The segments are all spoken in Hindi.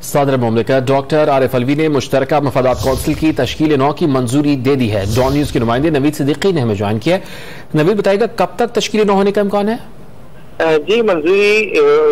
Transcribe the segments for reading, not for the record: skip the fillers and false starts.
सदर मुमलिकत डॉक्टर आरिफ अलवी ने मुश्तरका मफादात कौंसिल की तश्कील नौ की मंजूरी दे दी है। डॉन न्यूज के नुमाइंदे नवीद सिद्दीकी ने हमें ज्वाइन किया। नवीद बताएगा कब तक तश्कील नौ होने का इम्कान है? जी, मंजूरी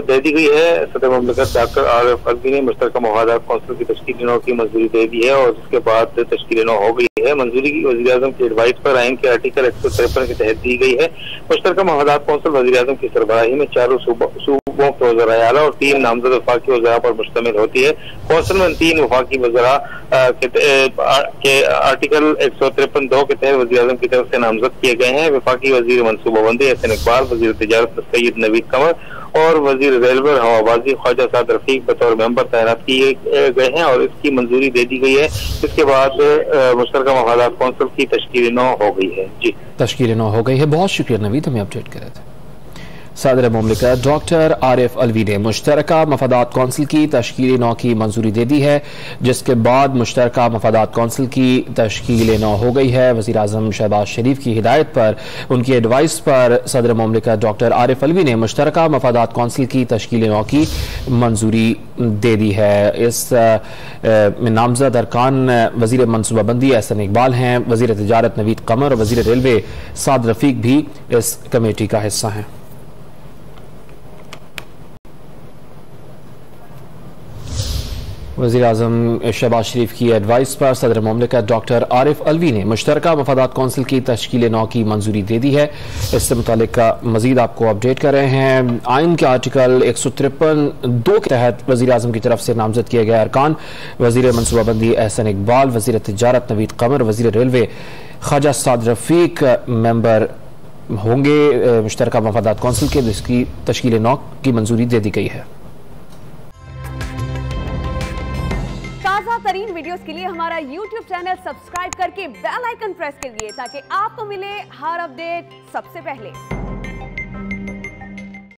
दे दी गई है। सदर मुमलिकत डॉक्टर आरिफ अलवी ने मुश्तरका मफादात कौंसिल की तश्कील नौ की मंजूरी दे दी है और उसके बाद तश्कील नौ हो गई है। मंजूरी की वज़ीर-ए-आज़म की एडवाइस पर आइन के आर्टिकल 153 के तहत दी गई है। मुश्तरका मफादात कौंसिल वज़ीर-ए-आज़म की सरबराही में चारों सूबों के वज़राए आला और 3 नामज़द वफाकी वज़रा पर मुश्तमिल होती है। कौंसिल में 3 वफाकी वज़रा के आर्टिकल 153(2) के तहत वज़ीर-ए-आज़म की तरफ से नामज़द किए गए हैं। वफाकी वज़ीर मनसूबाबंदी एहसन इकबाल, वज़ीर तिजारत सैयद नवीद कमर और वज़ीर रेलवे हवाबाजी ख्वाजा साद रफीक बतौर मेंबर तैनात किए गए हैं और इसकी मंजूरी दे दी गई है। इसके बाद मुश्तरका मफादात कौंसिल की तश्कील नौ हो गई है। जी, तश्कील नौ हो गई है। बहुत शुक्रिया नवीद, हमें अपडेट कर रहे थे। सदर मुमलिकत डॉक्टर आरिफ अलवी ने मुश्तरका मफादात कौंसिल की तश्कील नौ की मंजूरी दे दी है, जिसके बाद मुश्तरका मफादात कौंसिल की तश्कील नौ हो गई है। वज़ीर आज़म शहबाज शरीफ की हिदायत पर, उनकी एडवाइस पर सदर मुमलिकत डॉक्टर आरिफ अलवी ने मुश्तरका मफादात कौंसिल की तश्कील नौ की मंजूरी दे दी है। इस में नामजद अरकान वज़ीर मनसूबाबंदी एहसन इकबाल हैं, वज़ीर तिजारत नवीद कमर और वज़ीर रेलवे साद रफीक भी इस कमेटी का हिस्सा हैं। वज़ीर आज़म शहबाज शरीफ की एडवाइस पर सदर मुमलिकत डॉक्टर आरिफ अलवी ने मुश्तरका मफादात कौंसिल की तश्कील नौ की मंजूरी दे दी है। इससे मुतालिक मजीद आपको अपडेट कर रहे हैं। आइन के आर्टिकल 153(2) के तहत वज़ीर आज़म की तरफ से नामजद किए गए अरकान वज़ीर मनसूबाबंदी एहसन इकबाल, वज़ीर तिजारत नवीद कमर, वज़ीर रेलवे ख्वाजा साद रफीक मेंबर होंगे मुश्तरका मफादात कौंसिल के, जिसकी तश्कील नौ की मंजूरी दे दी गई है। ताज़ा तरीन वीडियोस के लिए हमारा YouTube चैनल सब्सक्राइब करके बेल आइकन प्रेस कीजिए ताकि आपको मिले हर अपडेट सबसे पहले।